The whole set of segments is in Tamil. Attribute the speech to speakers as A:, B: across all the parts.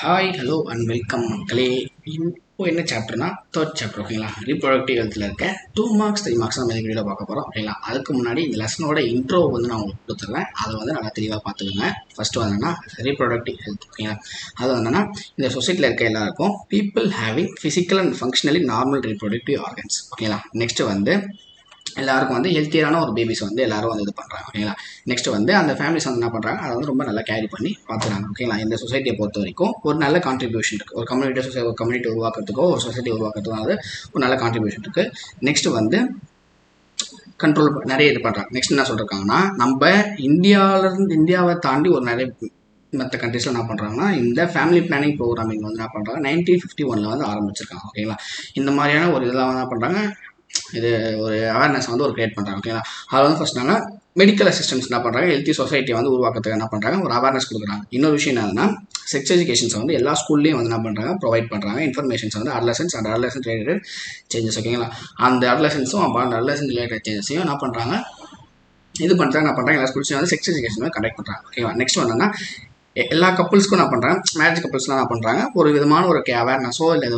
A: ஹாய் ஹலோ அண்ட் வெல்கம் மக்களே. இப்போ என்ன சாப்டர்னா தேர்ட் சாப்டர் ஓகேங்களா. ரீப்ரொடக்டிவ் ஹெல்த்தில் இருக்க 2 மார்க்ஸ் 3 மார்க்ஸ் நம்ம வீடியோவில் பார்க்க போகிறோம் ஓகேங்களா. அதுக்கு முன்னாடி இந்த லெசனோட இன்ட்ரோ வந்து நான் உங்களுக்கு கொடுத்துருவேன். அதை வந்து நல்லா தெளிவாக பார்த்துக்கோங்க. ஃபர்ஸ்ட் வந்தோன்னா ரீப்ரொடக்டிவ் ஹெல்த் ஓகேங்களா. அது வந்தோன்னா இந்த சொசைட்டியில் இருக்க எல்லாருக்கும் people having physical and functionally normal reproductive organs ஓகேங்களா. நெக்ஸ்ட் வந்து எல்லாருக்கும் வந்து ஹெல்த்தியான ஒரு பேபிஸ் வந்து எல்லாரும் வந்து இது பண்ணுறாங்க ஓகேங்களா. நெக்ஸ்ட் வந்து அந்த ஃபேமிலிஸ் வந்து என்ன பண்ணுறாங்க, அதை வந்து ரொம்ப நல்லா கேரி பண்ணி பார்த்துறாங்க ஓகேங்களா. இந்த சொசைட்டியை பொறுத்த வரைக்கும் ஒரு நல்ல கான்ட்ரிபியூஷன் இருக்குது. ஒரு கம்யூனிட்டி உருவாக்குறதுக்கோ ஒரு சொசைட்டி உருவாக்குறதுக்கோ வந்து ஒரு நல்ல கான்ட்ரிபியூஷன் இருக்குது. நெக்ஸ்ட் வந்து கண்ட்ரோல் நிறைய இது பண்ணுறாங்க. நெக்ஸ்ட் என்ன சொல்லியிருக்காங்கன்னா, நம்ம இந்தியாவை தாண்டி ஒரு நிறைய மற்ற கண்ட்ரீஸில் என்ன பண்ணுறாங்கன்னா இந்த ஃபேமிலி பிளானிங் ப்ரோக்ராமிங் வந்து என்ன பண்ணுறாங்க 1951 வந்து ஆரம்பிச்சிருக்காங்க ஓகேங்களா. இந்த மாதிரியான ஒரு இதெல்லாம் என்ன பண்ணுறாங்க, இது ஒரு அவேர்னஸ் வந்து ஒரு கிரியேட் பண்ணுறாங்க ஓகேங்களா. அதில் வந்து ஃபர்ஸ்ட் என்னன்னா மெடிக்கல் அசிஸ்டன்ஸ் என்ன பண்ணுறாங்க, ஹெல்த்தி சொசைட்டியை வந்து உருவாக்குறதுக்கு என்ன பண்ணுறாங்க, ஒரு அவேர்னஸ் கொடுக்குறாங்க. இன்னொரு விஷயம் என்னன்னா செக்ஸ் எஜுகேஷன்ஸ் வந்து எல்லா ஸ்கூல்லையும் வந்து என்ன பண்ணுறாங்க, ப்ரொவைட் பண்ணுறாங்க. இன்ஃபர்மேஷன்ஸ் வந்து adolescence and adolescence related changes ஓகேங்களா. அந்த அட்லசன்ஸும் அந்த அட்லசன்ஸ் ரிலேட்டட் சேஞ்சஸையும் என்ன பண்ணுறாங்க, இது பண்ணுறாங்க. என்ன பண்ணுறாங்க, எல்லா ஸ்கூல்ஸையும் வந்து செக்ஸ் எஜுகேஷன் வந்து கண்டக்ட் பண்ணுறாங்க ஓகேவா. நெக்ஸ்ட் வந்தோன்னா எல்லா கப்புள்ஸ்க்கும் என்ன பண்ணுறாங்க, மேரேஜ் கப்புள்ஸ்லாம் என்ன பண்ணுறாங்க, ஒரு விதமான ஒரு அவேர்னஸோ இல்லை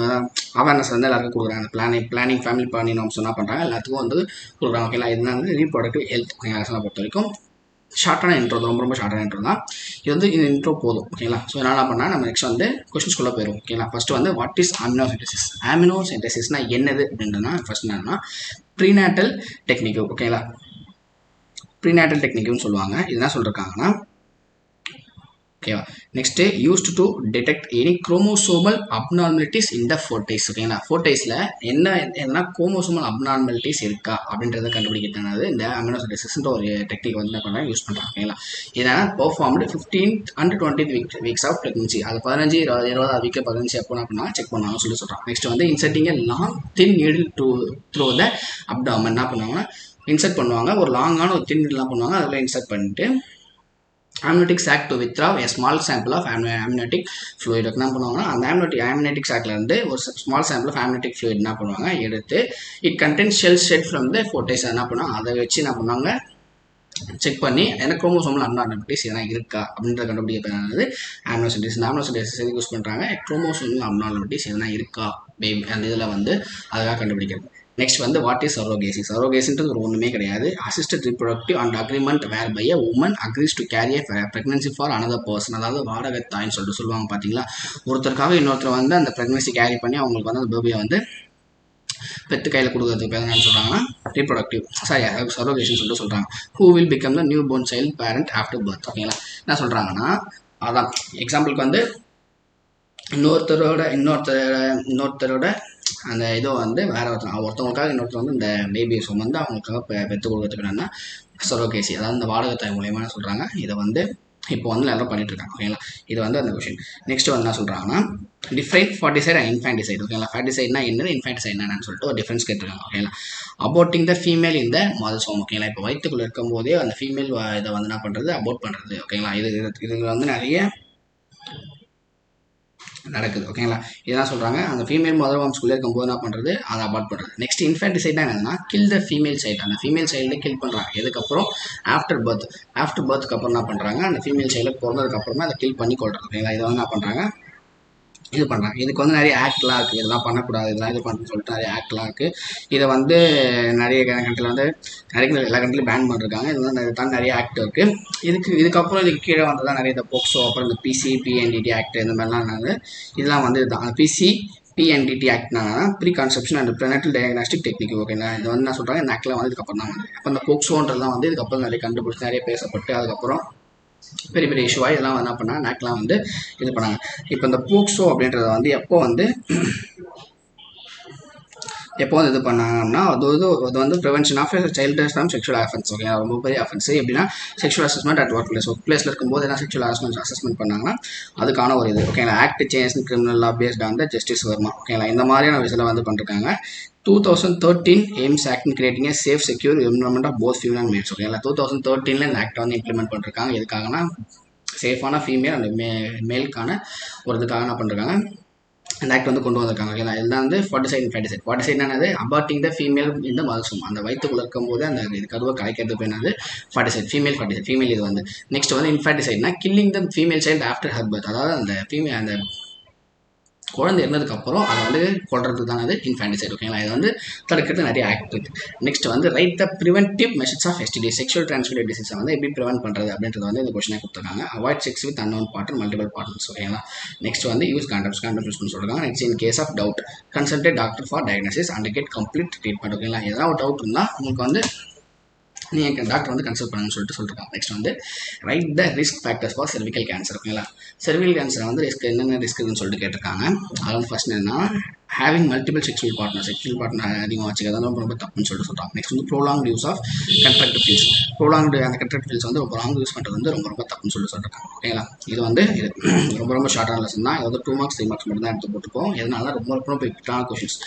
A: அவேர்னஸ் வந்து எல்லாருக்கும் கொடுக்குறாங்க. பிளானிங் ஃபேமிலி பிளானிங் நார்ம்ஸ் என்ன பண்ணுறாங்க எல்லாத்துக்கும் வந்து கொடுக்குறாங்க ஓகேங்களா. இதுதான் வந்து ரீப்ரொடக்டிவ் ஹெல்த் ஓகேங்களா. பொறுத்த வரைக்கும் ஷார்ட்டான இன்ட்ரோ, ரொம்ப ஷார்ட்டான இன்ட்ரோ தான் இது. வந்து இந்த இன்ட்ரோ போதும் ஓகேங்களா. ஸோ என்ன பண்ணால் நம்ம நெக்ஸ்ட் வந்து கொஸ்டின்ஸ்குள்ளே போயிடும் ஓகேங்களா. ஃபர்ஸ்ட் வந்து வாட் இஸ் அமினோசின்டசிஸ். அமினோசின்டசிஸ்னா என்னது அப்படின்றதுனா ஃபர்ஸ்ட் என்னன்னா ப்ரீநேட்டல் டெக்னிக் ஓகேங்களா. ப்ரீநேட்டல் டெக்னிக்னு சொல்லுவாங்க. இது என்ன சொல்லியிருக்காங்கன்னா ஓகேவா. Next used to detect any chromosomal abnormalities in the foetus ஓகேங்களா. ஃபோர்டைஸில் என்ன குரோமோசோமல் அப்நார்மலிட்டிஸ் இருக்கா அப்படின்றத கண்டுபிடிக்கிறது இந்த அமினோசின்டசிஸ்ன்ற ஒரு டெக்னிக் வந்து என்ன பண்ணுறாங்க, யூஸ் பண்ணுறாங்க ஓகேங்களா. இதனால் performed 15th and 20th weeks of pregnancy. அது 15 20 வீக் 15 எப்போ என்ன பண்ணாங்க செக் பண்ணுவாங்க சொல்லி சொல்கிறாங்க. நெக்ஸ்ட் வந்து inserting a long thin needle through the abdomen என்ன பண்ணுவாங்கன்னா இன்செர்ட் பண்ணுவாங்க. ஒரு லாங்கான ஒரு தின் நீடில் பண்ணுவாங்க. அதில் இன்செர்ட் பண்ணிட்டு amniotic sac to withdraw a small sample of amniotic fluid என்ன பண்ணுவாங்கன்னா அந்த amniotic sacல இருந்து ஒரு small sample of amniotic fluid என்ன பண்ணுவாங்க எடுத்து it contains cell shed from the foetus என்ன பண்ணுவாங்க, அதை வச்சு என்ன பண்ணுவாங்க செக் பண்ணி எனக்கு குரோமோசோமல் அப்நார்மலிட்டிஸ் எதனா இருக்கா அப்படின்ற கண்டுபிடிக்கிறது அமினோசின்டசிஸ். அமினோசின்டசிஸ் எதுக்கு யூஸ் பண்ணுறாங்க, குரோமோசோமல் அப்நார்மலிட்டிஸ் எதனா இருக்கா பேபி அந்த இதில் வந்து அதுக்காக கண்டுபிடிக்கிறது. நெக்ஸ்ட் வந்து வாட் இஸ் சரோகேசி. சரோகேசின்றது ஒரு ஒன்றுமே கிடையாது. Assisted reproductive and agreement whereby a woman agrees to carry pregnancy for another person. அதாவது வாடகத்தாயின்னு சொல்லிட்டு சொல்லுவாங்க பார்த்தீங்களா. ஒருத்தருக்காக இன்னொருத்தர் வந்து அந்த பிரெக்னன்சி கேரி பண்ணி அவங்களுக்கு வந்து அந்த பேபியை வந்து பெத்து கையில் கொடுக்கறதுக்கு பேர் என்னன்னு சொல்கிறாங்கன்னா ரீப்ரொடக்டிவ் சரோகேஷன் சொல்லிட்டு சொல்கிறாங்க. Who will become the newborn child parent after birth ஓகேங்களா. என்ன சொல்கிறாங்கன்னா அதான் எக்ஸாம்பிளுக்கு வந்து இன்னொருத்தரோட அந்த இதோ வந்து வேற ஒருத்தவங்களுக்காக இன்னொருத்தர் வந்து இந்த பேபிஸ் வந்து அவங்களுக்காக பெற்று கொடுக்கறதுக்கு என்னன்னா சரோகேசி, அதாவது இந்த வாடகத்தாய் மூலியமா சொல்கிறாங்க. இதை வந்து இப்போ வந்து எல்லாரும் பண்ணிட்டு இருக்காங்க ஓகேங்களா. இது வந்து அந்த கொஷின். நெக்ஸ்ட் வந்து என்ன சொல்கிறாங்கன்னா டிஃபைன் ஃபார்ட்டிசைட் அண்ட் இன்ஃபான்டிசைட் ஓகேங்களா. ஃபார்ட்டிசைட்னா என்னது, இன்ஃபான்டிசைட்னா என்னன்னு சொல்லிட்டு ஒரு டிஃபரன்ஸ் கேட்டிருக்காங்க ஓகேங்களா. அபோட்டிங் த ஃபீமேல் இந்த மதர்ஸ் ஹோம் ஓகேங்களா. இப்போ வயிற்றுக்குள்ள இருக்கும் போதே அந்த ஃபீமேல் இதை வந்து என்ன பண்ணுறது, அபோட் பண்ணுறது ஓகேங்களா. இது வந்து நிறைய நடக்குது ஓகேங்களா. இதுதான் சொல்கிறாங்க அந்த ஃபீமேல் மதர் ஹோம்ஸ்குள்ளே இருக்கும்போது என்ன பண்ணுறது, அதை அபார்ட் பண்ணுறது. நெக்ஸ்ட் இன்ஃபான்டிசைட்னா என்னன்னா கில் த ஃபீமேல் சைல்டு. அந்த ஃபீமேல் சைல்டு கில் பண்ணுறாங்க. எதுக்கப்புறம் ஆஃப்டர் பர்த்துக்கு அப்புறம் என்ன பண்ணுறாங்க, அந்த ஃபீமேல் சைல்டு பிறந்ததுக்கப்புறமா அதை கில் பண்ணி கொள்றாங்க ஓகேங்களா. இதை வந்து என்ன பண்ணுறாங்க, இது பண்ணுறாங்க. இதுக்கு வந்து நிறைய ஆக்ட்லாம் இருக்குது. இதெல்லாம் பண்ணக்கூடாது, இதெல்லாம் இது பண்ணுறதுன்னு சொல்லிட்டு நிறைய ஆக்ட்லாம் இருக்குது. இதை வந்து நிறைய கண்ட்ரியில் வந்து எல்லா கண்ட்ரிலையும் பேன் பண்ணிருக்காங்க. இது வந்து தான் நிறைய ஆக்ட் இருக்குது. இதுக்கப்புறம் இதுக்கு கீழே வந்ததான் நிறைய இந்த போக்சோ, அப்புறம் இந்த பிசிபிஎன்டிடி ஆக்ட் இந்த மாதிரிலாம் நாங்கள் இதெல்லாம் வந்து இதுதான் பிசிபிஎன்டிடி ஆக்ட்னா preconception and prenatal diagnostic technique ஓகேங்களா. இது வந்து என்ன சொல்கிறாங்க, இந்த ஆக்ட்லாம் வந்து இதுக்கப்புறம் தான் வந்து அப்போ இந்த போக்சோன்றதுலாம் வந்து இதுக்கப்புறம் நிறைய கண்டுபிடிச்சி நிறைய பேசப்பட்டு அதுக்கப்புறம் பெரிய பெரிய இஷ்யூவாக இதெல்லாம் என்ன பண்ணாங்க நாக்லாம் வந்து இது பண்ணாங்க. இப்போ இந்த போக்சோ அப்படின்றத வந்து எப்போ வந்து இது பண்ணாங்கன்னா அது வந்து prevention of child from sexual offence ஓகேங்களா. ரொம்ப பெரிய அஃபென்ஸ். எப்படின்னா செக்ஷுவல் அசஸ்மெண்ட் அட் ஒர்க் பிளேஸில் இருக்கும்போது என்ன செக்ஷுவல் அசஸ்மெண்ட் பண்ணாங்கன்னா அதுக்கான ஒரு இது ஓகேங்களா. Act change criminal law based on the justice Verma ஓகேங்களா. இந்த மாதிரியான விஷயம் வந்து பண்ணிருக்காங்க. 2013 aims act creating a safe secure environment of both female and males ஓகேங்களா. 2013 இந்த ஆக்ட் வந்து இம்ப்ளிமெண்ட் பண்ணிருக்காங்க. எதுக்காகனா சேஃபான ஃபீமேல் அந்த மேலுக்கான ஒரு இதுக்காக என்ன பண்ணிருக்காங்க அந்த ஆக்ட் வந்து கொண்டு வந்திருக்காங்க ஓகேங்களா. இதுதான் வந்து ஃபார்ட்டிசைட் என்னது, அபார்ட்டிங் த ஃபீமேல் இந்த மதர்ஸும் அந்த வயிற்றுக்குள்ள இருக்கும் போது அந்த இது கருவை கலைக்கிறது என்னது ஃபீமேல் இது வந்து. நெக்ஸ்ட் வந்து இன்ஃபான்டிசைட்னா killing the female child after her birth. அதாவது அந்த ஃபீமேல் அந்த குழந்தை இருந்ததுக்கப்புறம் அதை வந்து கொள்றதுக்கு தான் அது இன்ஃபான்டிசைட். ஓகேங்களா, இது வந்து தடுக்கிறது நிறைய ஆக்ட் இருக்குது. நெக்ஸ்ட் வந்து write the preventive measures of STD, sexual transmitted டிசீஸை வந்து எப்படி ப்ரிவென்ட் பண்ணுறது அப்படின்றது வந்து இந்த கொஸ்டினை கொடுத்துருக்காங்க. Avoid sex with unknown partner, multiple partners. ஓகேங்களா, நெக்ஸ்ட் வந்து யூஸ் காண்டம்ஸ் யூஸ் பண்ண சொல்கிறாங்க. Next in case of doubt consult doctor for diagnosis and get complete treatment. ஓகேங்களா, ஏதாவது டவுட் இருந்தால் உங்களுக்கு வந்து நீங்கள் டாக்டர் வந்து கன்சல்ட் பண்ணுன்னு சொல்லியிருக்காங்க. நெக்ஸ்ட் வந்து write the risk factors for cervical cancer. ஓகேங்களா, செர்விக்கல் கேன்சர் வந்து என்னென்ன ரிஸ்க் இருக்குன்னு சொல்லிட்டு கேட்டிருக்காங்க. அது வந்து ஃபர்ஸ்ட் என்னன்னா ஹேவிங் மல்டிபிள் செக்ஷுவல் பார்ட்னர் அதிகமாக வச்சுக்கிறது ரொம்ப ரொம்ப தப்புன்னு சொல்கிறாங்க. நெக்ஸ்ட் வந்து ப்ரோலாங்ட் யூஸ் ஆஃப் கண்ட்ராக்டிவ் பில்ஸ், அந்த கண்ட்ராக்டிவ் பில்ஸ் வந்து ப்ரோலாங் யூஸ் பண்ணுறது வந்து ரொம்ப ரொம்ப தப்புன்னு சொல்லியிருக்காங்க. ஓகேங்களா, இது வந்து ரொம்ப ரொம்ப ஷார்ட்டான லெசன் தான். இது வந்து 2 மார்க்ஸ் 3 மார்க்ஸ் மட்டும் தான் எடுத்து போட்டுப்போம். எதனால ரொம்ப ரொம்ப பிக்டான கொஷின்ஸ்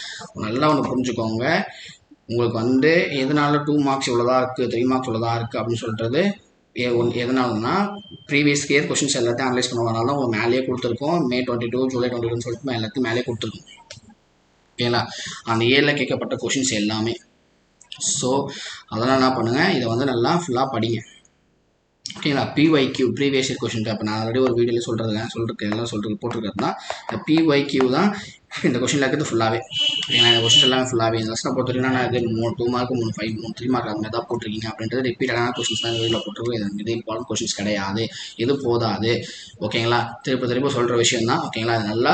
A: நல்லா ஒன்று புரிஞ்சுக்கோங்க. உங்களுக்கு வந்து எதனால 2 மார்க்ஸ் இவ்வளோதான் இருக்குது, 3 மார்க்ஸ் இவ்வளோதான் இருக்குது அப்படின்னு சொல்கிறது எதனாலனா ப்ரீவியஸ் இயர் கொஷின்ஸ் எல்லாத்தையும் அனலைஸ் பண்ணுவதனால தான் உங்களுக்கு மேலேயே கொடுத்துருக்கோம். May 22 July 22 சொல்லிட்டு எல்லாத்தையும் மேலே கொடுத்துருக்கோம். ஓகேங்களா, அந்த இயரில் கேட்கப்பட்ட கொஷின்ஸ் எல்லாமே. ஸோ அதெல்லாம் என்ன பண்ணுங்கள், இதை வந்து நல்லா ஃபுல்லாக படிங்க. ஓகேங்களா, பிஒய்க்யூ ப்ரீவியஸ் இயர் கொஷின் இப்போ நான் ஆல்ரெடி ஒரு வீடியோவில் போட்டிருக்கிறது தான். இந்த பிஒய்க்யூ தான் இந்த கொஷினில் இருக்கிறது ஃபுல்லாகவே. ஏன்னா இந்த கொஷின்ஸ் எல்லாமே ஃபுல்லாகவே இந்த லெசனை பொறுத்த வரைக்கும் நான் இது 2 மார்க் 3 5 3 மார்க் அந்த மாதிரி தான் போட்டிருக்கீங்க அப்படின்றது ரிப்பீட்டடான கொஷின்ஸ் தான் வீடியோவில் போட்டிருக்கோம். இது இம்பார்ட்டன்ட் கொஷின்ஸ் கிடையாது, இது போதாது. ஓகேங்களா, திரும்ப சொல்கிற விஷயம் தான். ஓகேங்களா, அது நல்லா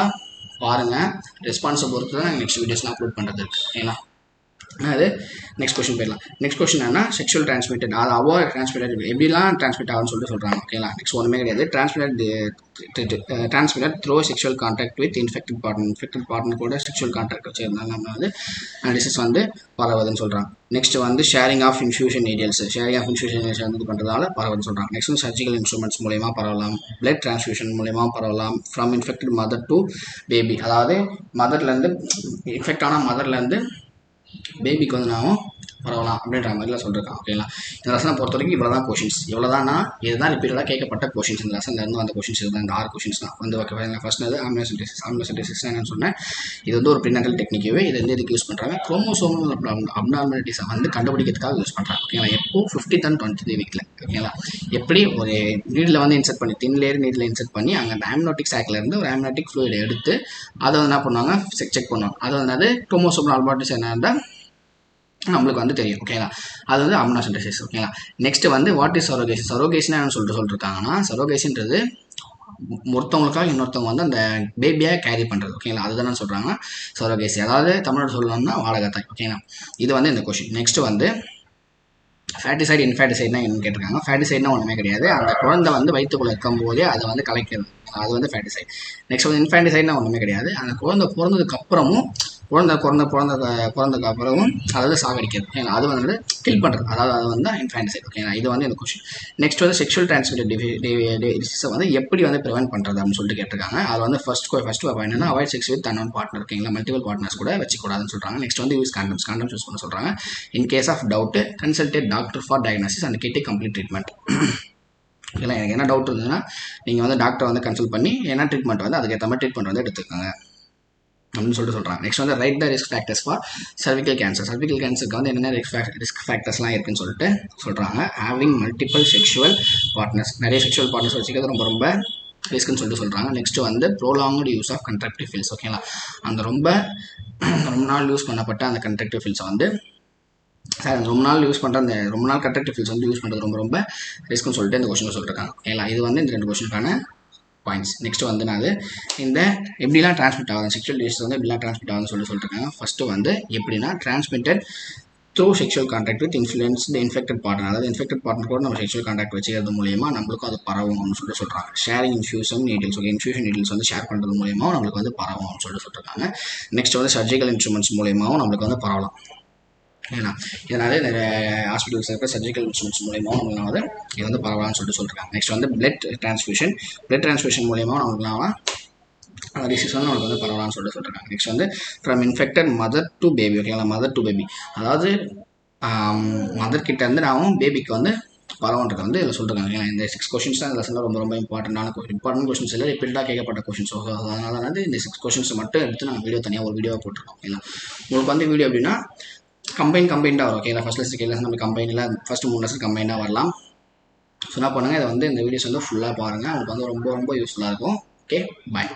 A: பாருங்கள். ரெஸ்பான்ஸை பொறுத்து தான் நெக்ஸ்ட் வீடியோஸ்லாம் அப்லோட் பண்ணுறது இருக்குது. ஓகேங்களா, அது நெக்ஸ்ட் கொஸ்டின் போயிடலாம். நெக்ஸ்ட் கொஸ்டின் என்ன, செக்ஷுவல் டிரான்ஸ்மிட்டட், அது அவாய்ட் டிரான்ஸ்மிட்டட் எப்படிலாம் டிரான்ஸ்மிட் ஆகும்னு சொல்கிறாங்க. ஓகேங்களா, நெக்ஸ்ட் ஒன்றுமே கிடையாது. Transmitted throw sexual contact with infected partner கூட செக்ஷுவல் கான்டாக்ட் வச்சிருந்தாங்க நம்ம வந்து டிசீஸ் வந்து பரவுதுன்னு சொல்கிறாங்க. நெக்ஸ்ட் வந்து ஷேரிங் ஆஃப் இன்ஃபியூஷன் நீடியல்ஸ் வந்து பண்ணுறதால பரவுதுன்னு சொல்கிறாங்க. நெக்ஸ்ட் வந்து சர்ஜிக்கல் இன்ஸ்ட்ருமெண்ட்ஸ் மூலயமா பரவலாம், பிளட் டிரான்ஸ்ஃபியூஷன் மூலயமா பரவலாம், from infected mother to baby, அதாவது மதர்லேருந்து இன்ஃபெக்ட் ஆன மதர்லேருந்து பேபிக்கு வந்து நாமும் பரவலாம் அப்படின்ற மாதிரிலாம் சொல்லியிருக்காங்க. ஓகேங்களா, இந்த லெசனை பொறுத்த வரைக்கும் இவ்வளோ தான் கொஷின்ஸ், இவ்வளோதானா இதுதான் ரிப்பீட்டடாக கேட்கப்பட்ட கொஷின்ஸ். இந்த லெசன்லேருந்து வந்த கொஷின்ஸ் இதுதான், இந்த 6 கொஷின்ஸ் தான் வந்து. ஓகே, ஃபர்ஸ்ட் வந்து ஆம்னியோசென்டசிஸ் என்னன்னு சொன்னேன். இது வந்து ஒரு ப்ரீநேட்டல் டெக்னிக்கவே. இது வந்து இதுக்கு யூஸ் பண்ணுறாங்க. குரோமோசோமல் அப்நார்மாலிட்டிஸை வந்து கண்டுபிடிக்கிறதுக்காக யூஸ் பண்ணுறாங்க. ஓகேங்களா, எப்போ 50th and 23 வீக்கில். ஓகேங்களா, எப்படி ஒரு நீடில் வந்து இன்சர்ட் பண்ணி தின் லேயர் நீடில் இன்சர்ட் பண்ணி அங்கே அந்த ஆம்னியோட்டிக் சாக்லேருந்து ஒரு ஆம்னியோட்டிக் ஃப்ளூயிடை எடுத்து அதை வந்து என்ன பண்ணுவாங்க, செக் பண்ணுவாங்க. அது வந்து குரோமோசோமல் அப்நார்மாலிட்டிஸ் என்னன்னா நம்மளுக்கு வந்து தெரியும். ஓகேங்களா, அது வந்து அம்னியோசென்டசிஸ். ஓகேங்களா, நெக்ஸ்ட் வந்து வாட் இஸ் சரோகேசி. சரோகேசினா என்ன சொல்லிருக்காங்கன்னா, சரோகேசின்றது ஒருத்தவங்களுக்காக இன்னொருத்தவங்க வந்து அந்த பேபியாக கேரி பண்ணுறது. ஓகேங்களா, அதுதான் சொல்கிறாங்க சரோகேசி. அதாவது தமிழ்நாடு சொல்லணும்னா வாடகத்தாய். ஓகேங்களா, இது வந்து இந்த கொஷின். நெக்ஸ்ட் வந்து ஃபேட்டிசைட் இன்ஃபேட்டிசைட்னா என்னன்னு கேட்டிருக்காங்க. ஃபேட்டிசைட்னா ஒன்றுமே கிடையாது, அந்த குழந்தை வந்து வயிற்றுக்குள்ளே இருக்கும் போதே அதை வந்து கலைக்கிறது, அது வந்து ஃபேட்டிசைட். நெக்ஸ்ட் வந்து இன்ஃபேண்டிசைட்னா ஒன்றுமே கிடையாது, அந்த குழந்தை பிறந்ததுக்கு அப்புறமும் பிறந்ததுக்கு அப்புறமும் அதாவது சாகடிக்கிறது. ஓகேங்களா, அது வந்து கில் பண்ணுறது, அதாவது அது வந்து இன்ஃபேண்டிசைட். ஓகேங்களா, இது வந்து இந்த கொஸ்டின். நெக்ஸ்ட் வந்து செக்ஷுவல் டிரான்ஸ்மிட்டட் டிசீஸை வந்து எப்படி வந்து ப்ரிவென்ட் பண்ணுறது அப்படின்னு சொல்லிட்டு கேட்டிருக்காங்க. அது வந்து ஃபர்ஸ்ட் என்னன்னா avoid sex with unknown partner. ஓகேங்களா, மல்டிபிள் பார்ட்னர்ஸ் கூட வச்சுக்கூடாதுன்னு சொல்கிறாங்க. நெக்ஸ்ட் வந்து யூஸ் காண்டம்ஸ் யூஸ் பண்ண சொல்கிறாங்க. In case of doubt consulted doctor for diagnosis and get complete treatment. ஓகேங்களா, எனக்கு என்ன டவுட் இருந்ததுன்னா நீங்கள் வந்து டாக்டரை வந்து கன்சல்ட் பண்ணி என்ன ட்ரீட்மெண்ட் வந்து அதுக்கேற்ற மாதிரி ட்ரீட்மெண்ட் வந்து எடுத்துக்கோங்க அப்படின்னு சொல்லிட்டு சொல்கிறாங்க. நெக்ஸ்ட் வந்து write the risk factors for cervical cancer. Cervical கேன்சருக்கு வந்து என்னென்ன ரிஸ்க் ஃபேக்டர்ஸ்லாம் இருக்குன்னு சொல்லிட்டு சொல்கிறாங்க. ஹேவிங் மல்டிபிள் செக்ஷுவல் பார்ட்னர்ஸ், நிறைய செக்ஷுவல் பார்ட்னர்ஸ் வச்சுக்கிறது ரொம்ப ரொம்ப ரிஸ்க்குன்னு சொல்லிட்டு சொல்கிறாங்க. நெக்ஸ்ட் வந்து prolonged use of contraceptive pills. ஓகேங்களா, அந்த ரொம்ப நாள் யூஸ் பண்ணப்பட்ட அந்த கண்ட்ராக்டிவ் ஃபில்ஸை வந்து ரொம்ப நாள் கண்ட்ராக்டிவ் ஃபில்ஸ் வந்து யூஸ் பண்ணுறது ரொம்ப ரொம்ப ரிஸ்க்குன்னு சொல்லிட்டு இந்த கொஸ்டின் சொல்லியிருக்காங்க. ஓகேங்களா, இது வந்து இந்த 2 கொஸ்டினுக்கான பாயிண்ட்ஸ். நெக்ஸ்ட் வந்து நான் இந்த எப்படிலாம் டிரான்ஸ்மிட் ஆகுது, செக்ஷுவல் டிசீஸ் வந்து எப்படிலாம் டிரான்ஸ்மிட் ஆகுதுன்னு சொல்லியிருக்காங்க. ஃபர்ஸ்ட் வந்து எப்படின்னா transmitted through sexual contact with influence the infected partner. அதாவது இன்ஃபெக்டட் பார்ட்னர் கூட நம்ம செக்ஷுவல் கான்டாக்ட் வச்சுக்கிறது மூலியமா நம்மளுக்கும் அது பரவும் அப்படின்னு சொல்கிறாங்க. Sharing infusion needles. Okay, infusion needles வந்து ஷேர் பண்ணுறது மூலியமாக நம்மளுக்கு வந்து பரவும் அப்படின்னு சொல்லியிருக்காங்க. நெக்ஸ்ட் வந்து சர்ஜிக்கல் இன்ஸ்ட்ருமெண்ட்ஸ் மூலியமாகவும் நம்மளுக்கு வந்து பரவலாம். ஏன்னா இதனால இந்த ஹாஸ்பிட்டல்ஸ் இருக்கிற சர்ஜிக்கல் இன்ஸ்ட்ருமெண்ட்ஸ் மூலியமாக நம்மளால வந்து இது வந்து பரவலாம்னு சொல்லியிருக்காங்க. நெக்ஸ்ட் வந்து பிளட் டிரான்ஸ்ஃபியூஷன் மூலியமாக நம்மளால அந்த டிசீஸ் வந்து நம்மளுக்கு வந்து பரவலாம்னு சொல்லியிருக்காங்க. நெக்ஸ்ட் வந்து from infected mother to baby. ஓகேங்களா, மதர் டு பேபி, அதாவது மதர் கிட்ட இருந்து நாமும் பேபிக்கு வந்து பரவன்றது வந்து இதில் சொல்லிருக்காங்க. ஏன்னா இந்த 6 கொஷின்ஸ் தான் இந்த லெசனில் ரொம்ப ரொம்ப இம்பார்ட்டன்ட் கொஷின்ஸ் இல்லை, ரிப்பீட்டாக கேட்கப்பட்ட கொஷின்ஸ். அதனால வந்து இந்த 6 கொஷின்ஸ் மட்டும் எடுத்து நாங்கள் வீடியோ தனியாக ஒரு வீடியோவை போட்டிருக்கோம். ஓகேங்களா, உங்களுக்கு வந்து வீடியோ எப்படின்னா கம்பைண்டாக வரும். ஓகேங்களா, ஃபர்ஸ்ட் லெசன் செகண்ட் லெசன் நம்ம கம்பைனில் ஃபர்ஸ்ட் 3 லெசன் கம்பைண்டாக வரலாம். ஸோ என்ன பண்ணுங்கள், இதை வந்து இந்த வீடியோஸ் வந்து ஃபுல்லாக பாருங்கள், உங்களுக்கு வந்து ரொம்ப ரொம்ப யூஸ்ஃபுல்லாக இருக்கும். ஓகே, பாய்.